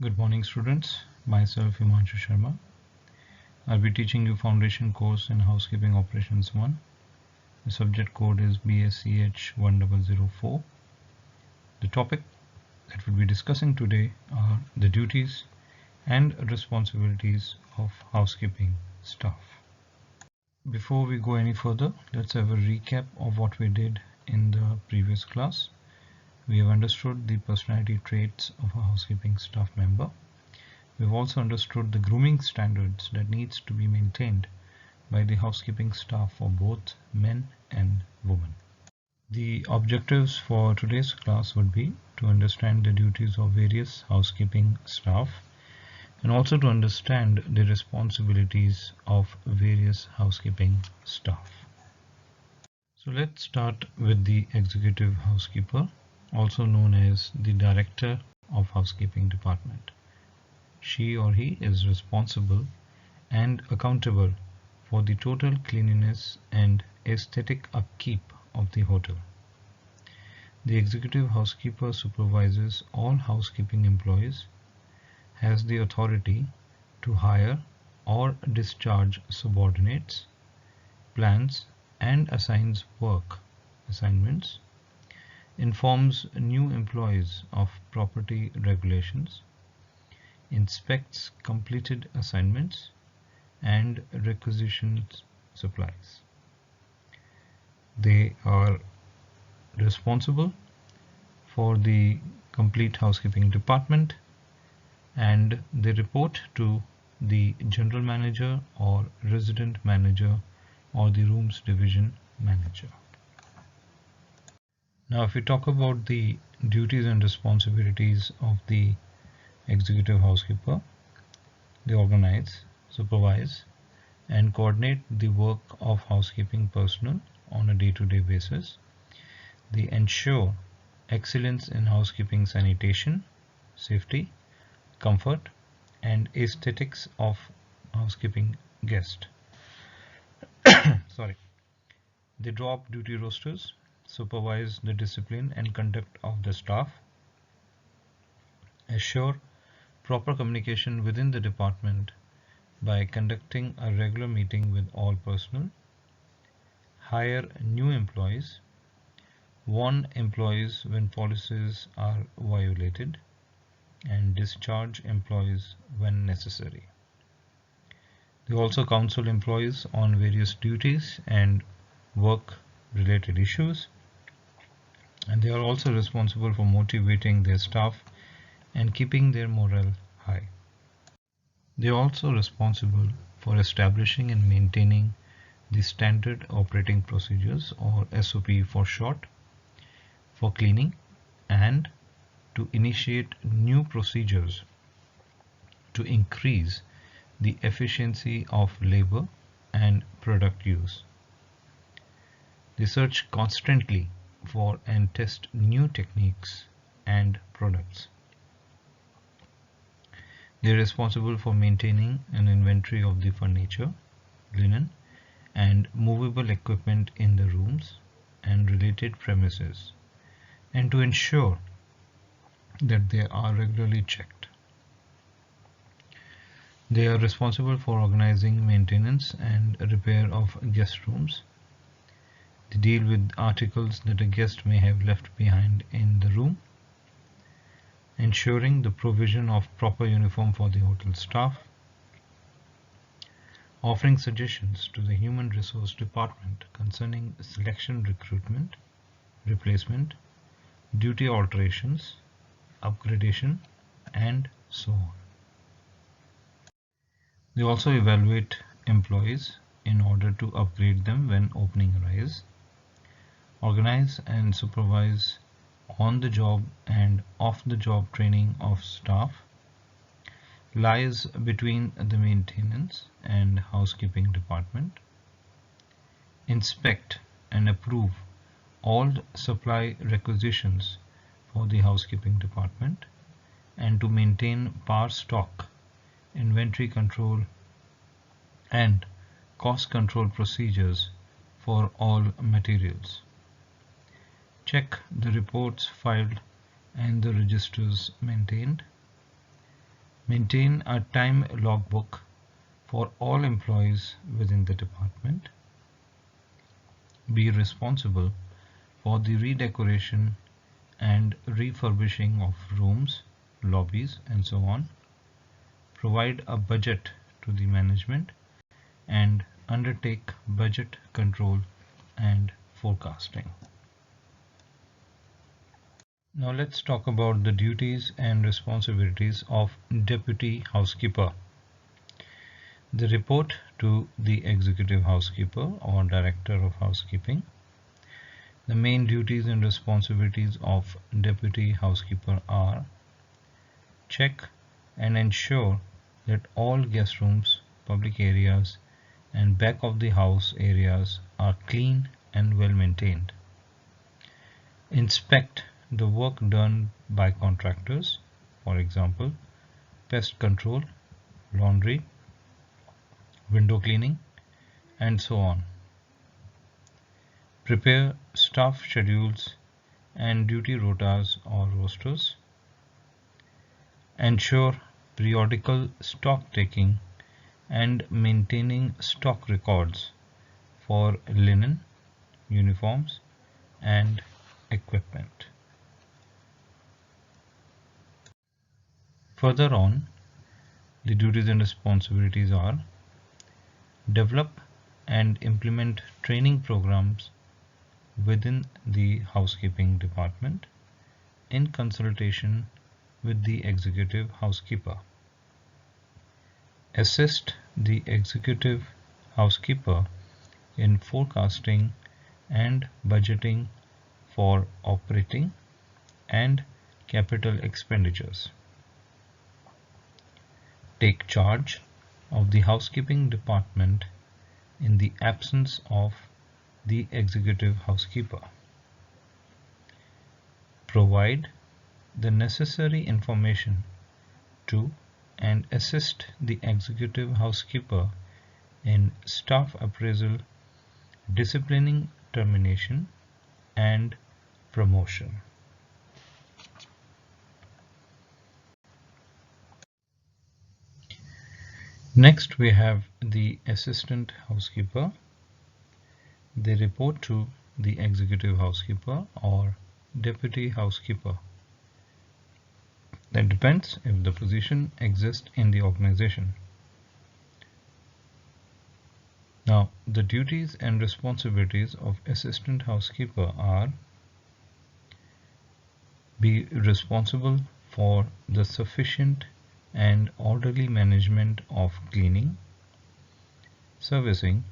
Good morning students, myself Himanshu Sharma. I'll be teaching you foundation course in Housekeeping Operations 1. The subject code is BSCH1004. The topic that we'll be discussing today are the duties and responsibilities of housekeeping staff. Before we go any further, let's have a recap of what we did in the previous class. We have understood the personality traits of a housekeeping staff member. We've also understood the grooming standards that needs to be maintained by the housekeeping staff for both men and women. The objectives for today's class would be to understand the duties of various housekeeping staff and also to understand the responsibilities of various housekeeping staff. So let's start with the executive housekeeper, also known as the director of housekeeping department. She or he is responsible and accountable for the total cleanliness and aesthetic upkeep of the hotel. The executive housekeeper supervises all housekeeping employees, has the authority to hire or discharge subordinates, plans and assigns work assignments, informs new employees of property regulations, inspects completed assignments and requisitions supplies. They are responsible for the complete housekeeping department and they report to the general manager or resident manager or the rooms division manager. Now if we talk about the duties and responsibilities of the executive housekeeper, they organize, supervise and coordinate the work of housekeeping personnel on a day-to-day basis. They ensure excellence in housekeeping sanitation, safety, comfort and aesthetics of housekeeping guests. They draw up duty rosters, supervise the discipline and conduct of the staff, assure proper communication within the department by conducting a regular meeting with all personnel, hire new employees, warn employees when policies are violated, and discharge employees when necessary. They also counsel employees on various duties and work-related issues, and they are also responsible for motivating their staff and keeping their morale high. They are also responsible for establishing and maintaining the standard operating procedures or SOP for short for cleaning and to initiate new procedures to increase the efficiency of labor and product use. They search constantly for and test new techniques and products. They are responsible for maintaining an inventory of the furniture, linen, and movable equipment in the rooms and related premises, and to ensure that they are regularly checked. They are responsible for organizing maintenance and repair of guest rooms. They deal with articles that a guest may have left behind in the room, ensuring the provision of proper uniform for the hotel staff, offering suggestions to the human resource department concerning selection, recruitment, replacement, duty alterations, upgradation, and so on. They also evaluate employees in order to upgrade them when opening arise, organize and supervise on-the-job and off-the-job training of staff, liaise between the maintenance and housekeeping department, inspect and approve all supply requisitions for the housekeeping department, and to maintain par stock, inventory control and cost control procedures for all materials. Check the reports filed and the registers maintained. Maintain a time logbook for all employees within the department. Be responsible for the redecoration and refurbishing of rooms, lobbies, and so on. Provide a budget to the management and undertake budget control and forecasting. Now let's talk about the duties and responsibilities of Deputy Housekeeper. They report to the Executive Housekeeper or Director of Housekeeping. The main duties and responsibilities of Deputy Housekeeper are: check and ensure that all guest rooms, public areas, and back of the house areas are clean and well maintained. Inspect the work done by contractors, for example, pest control, laundry, window cleaning, and so on. Prepare staff schedules and duty rotas or rosters. Ensure periodical stock taking and maintaining stock records for linen, uniforms, and equipment. Further on, the duties and responsibilities are: develop and implement training programs within the housekeeping department in consultation with the executive housekeeper. Assist the executive housekeeper in forecasting and budgeting for operating and capital expenditures. Take charge of the housekeeping department in the absence of the executive housekeeper. Provide the necessary information to and assist the executive housekeeper in staff appraisal, disciplining termination, and promotion. Next, we have the assistant housekeeper. They report to the executive housekeeper or deputy housekeeper. That depends if the position exists in the organization. Now, the duties and responsibilities of assistant housekeeper are: be responsible for the sufficient and orderly management of cleaning, servicing,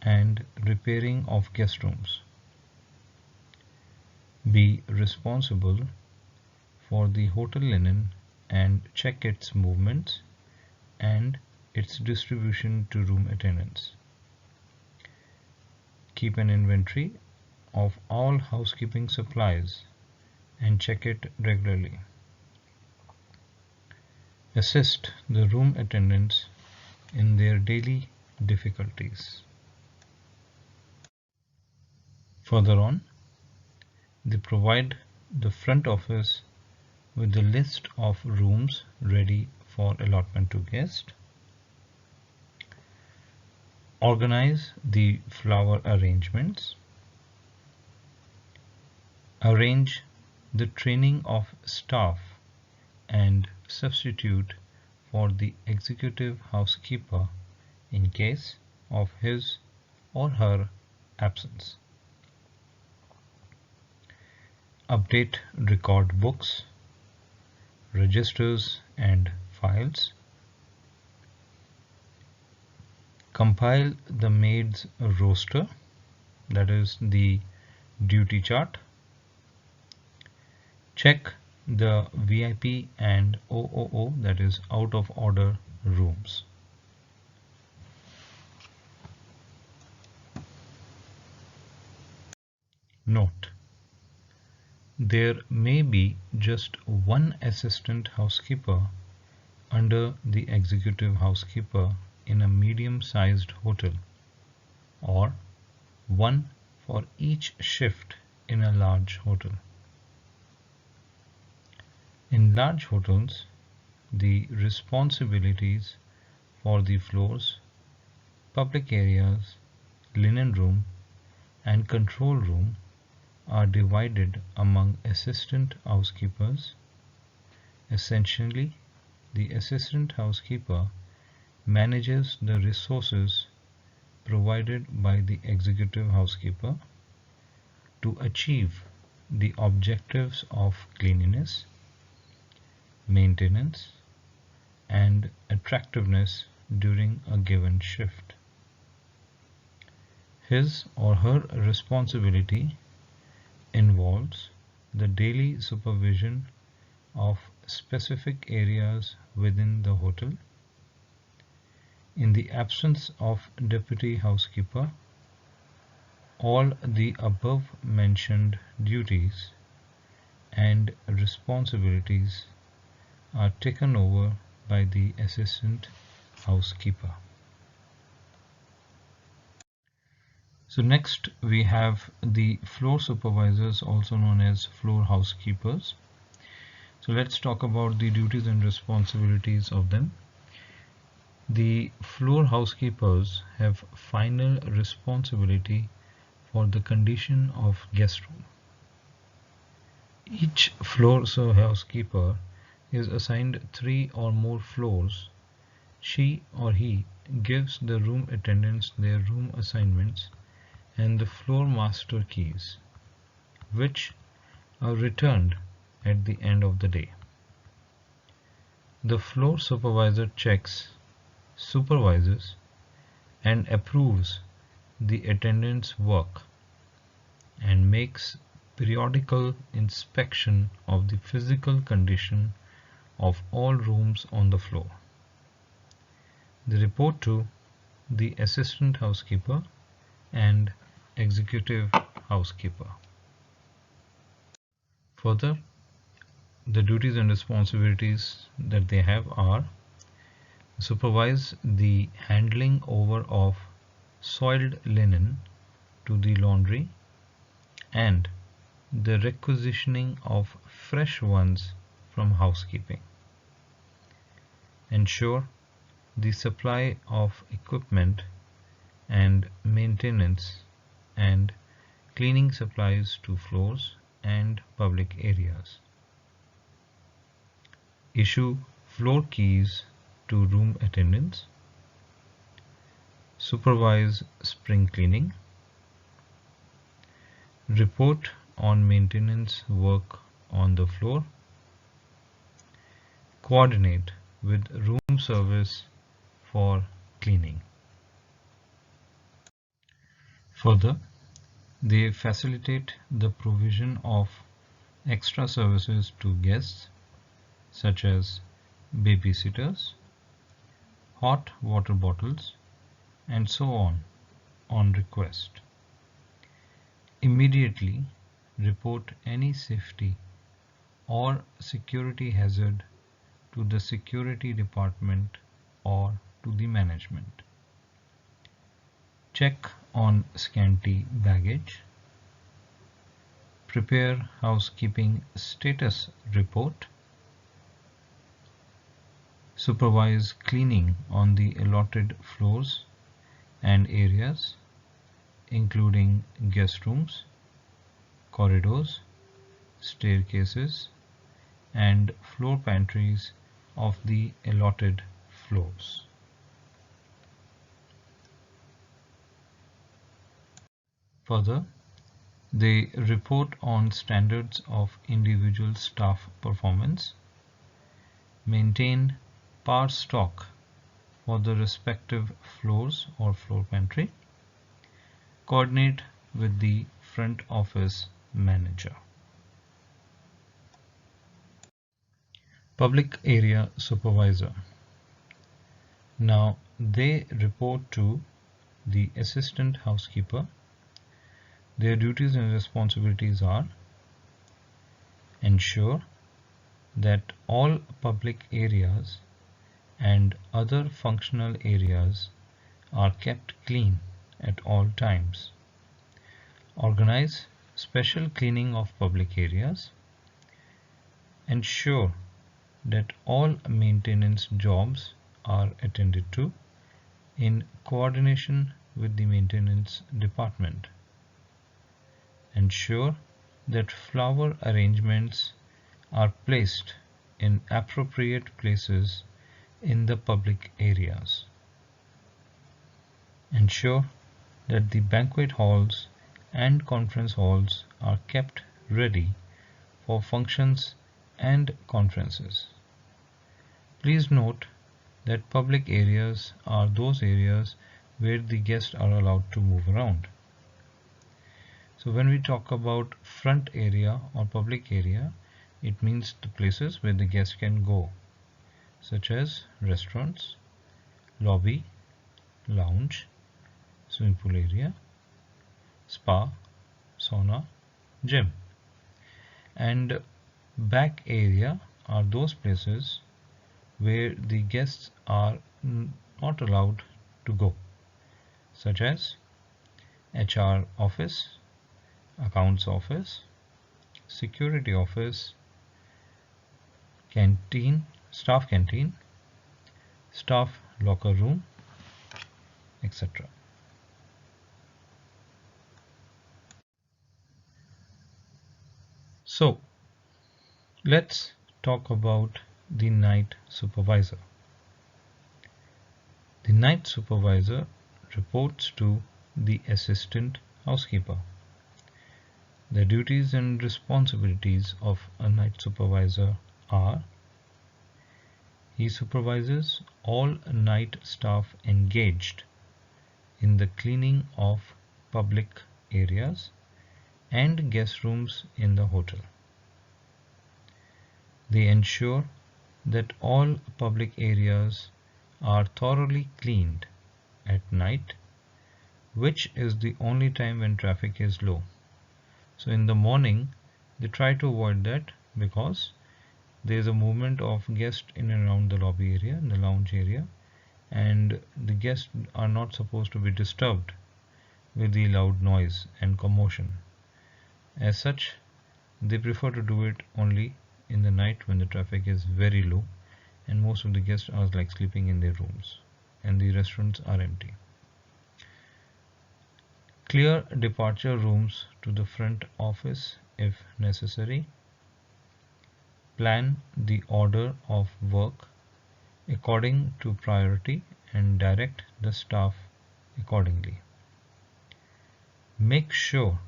and repairing of guest rooms. Be responsible for the hotel linen and check its movements and its distribution to room attendants. Keep an inventory of all housekeeping supplies and check it regularly. Assist the room attendants in their daily difficulties. Further on, they provide the front office with the list of rooms ready for allotment to guests. Organize the flower arrangements. Arrange the training of staff and substitute for the executive housekeeper in case of his or her absence. Update record books, registers, and files. Compile the maid's roster, that is the duty chart. Check the VIP and OOO, that is out of order rooms. Note: there may be just one assistant housekeeper under the executive housekeeper in a medium-sized hotel, or one for each shift in a large hotel. In large hotels, the responsibilities for the floors, public areas, linen room, and control room are divided among assistant housekeepers. Essentially, the assistant housekeeper manages the resources provided by the executive housekeeper to achieve the objectives of cleanliness, maintenance, and attractiveness during a given shift. His or her responsibility involves the daily supervision of specific areas within the hotel. In the absence of deputy housekeeper, all the above mentioned duties and responsibilities are taken over by the assistant housekeeper. So next we have the floor supervisors, also known as floor housekeepers. So let's talk about the duties and responsibilities of them. The floor housekeepers have final responsibility for the condition of guest room. Each floor housekeeper is assigned 3 or more floors. She or he gives the room attendants their room assignments and the floor master keys, which are returned at the end of the day. The floor supervisor checks, supervises, and approves the attendants' work and makes periodical inspection of the physical condition of all rooms on the floor. They report to the assistant housekeeper and executive housekeeper. Further, the duties and responsibilities that they have are: supervise the handling over of soiled linen to the laundry and the requisitioning of fresh ones from housekeeping. Ensure the supply of equipment and maintenance and cleaning supplies to floors and public areas. Issue floor keys to room attendants. Supervise spring cleaning. Report on maintenance work on the floor. Coordinate with room service for cleaning. Further, they facilitate the provision of extra services to guests, such as babysitters, hot water bottles, and so on request. Immediately report any safety or security hazard to the security department or to the management. Check on scanty baggage. Prepare housekeeping status report. Supervise cleaning on the allotted floors and areas, including guest rooms, corridors, staircases, and floor pantries of the allotted floors. Further, they report on standards of individual staff performance, maintain par stock for the respective floors or floor pantry, coordinate with the front office manager. Public area supervisor. Now they report to the assistant housekeeper. Their duties and responsibilities are: ensure that all public areas and other functional areas are kept clean at all times. Organize special cleaning of public areas. Ensure that all maintenance jobs are attended to in coordination with the maintenance department. Ensure that flower arrangements are placed in appropriate places in the public areas. Ensure that the banquet halls and conference halls are kept ready for functions and conferences. Please note that public areas are those areas where the guests are allowed to move around. So when we talk about front area or public area, it means the places where the guests can go, such as restaurants, lobby, lounge, swimming pool area, spa, sauna, gym. And back area are those places where the guests are not allowed to go, such as HR office, accounts office, security office, canteen, staff locker room, etc. So let's talk about the night supervisor. The night supervisor reports to the assistant housekeeper. The duties and responsibilities of a night supervisor are: he supervises all night staff engaged in the cleaning of public areas and guest rooms in the hotel. They ensure that all public areas are thoroughly cleaned at night, which is the only time when traffic is low. So in the morning they try to avoid that because there is a movement of guests in and around the lobby area, the lounge area, and the guests are not supposed to be disturbed with the loud noise and commotion. As such, they prefer to do it only in the night when the traffic is very low and most of the guests are like sleeping in their rooms and the restaurants are empty. Clear departure rooms to the front office if necessary. Plan the order of work according to priority and direct the staff accordingly. Make sure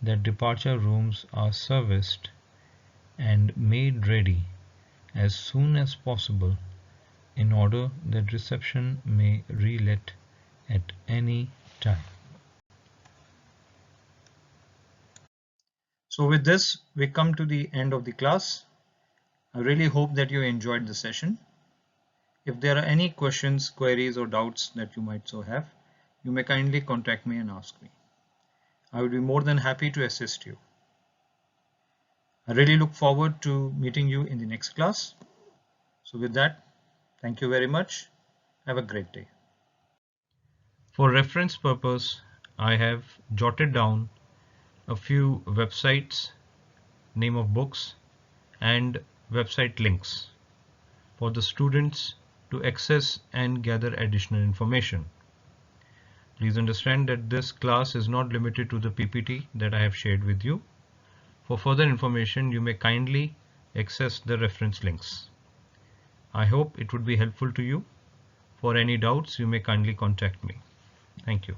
that departure rooms are serviced and made ready as soon as possible in order that reception may relet at any time. So with this, we come to the end of the class. I really hope that you enjoyed the session. If there are any questions, queries or doubts that you might so have, you may kindly contact me and ask me. I would be more than happy to assist you. I really look forward to meeting you in the next class. So with that, thank you very much. Have a great day. For reference purpose, I have jotted down a few websites, name of books and website links for the students to access and gather additional information. Please understand that this class is not limited to the PPT that I have shared with you. For further information, you may kindly access the reference links. I hope it would be helpful to you. For any doubts, you may kindly contact me. Thank you.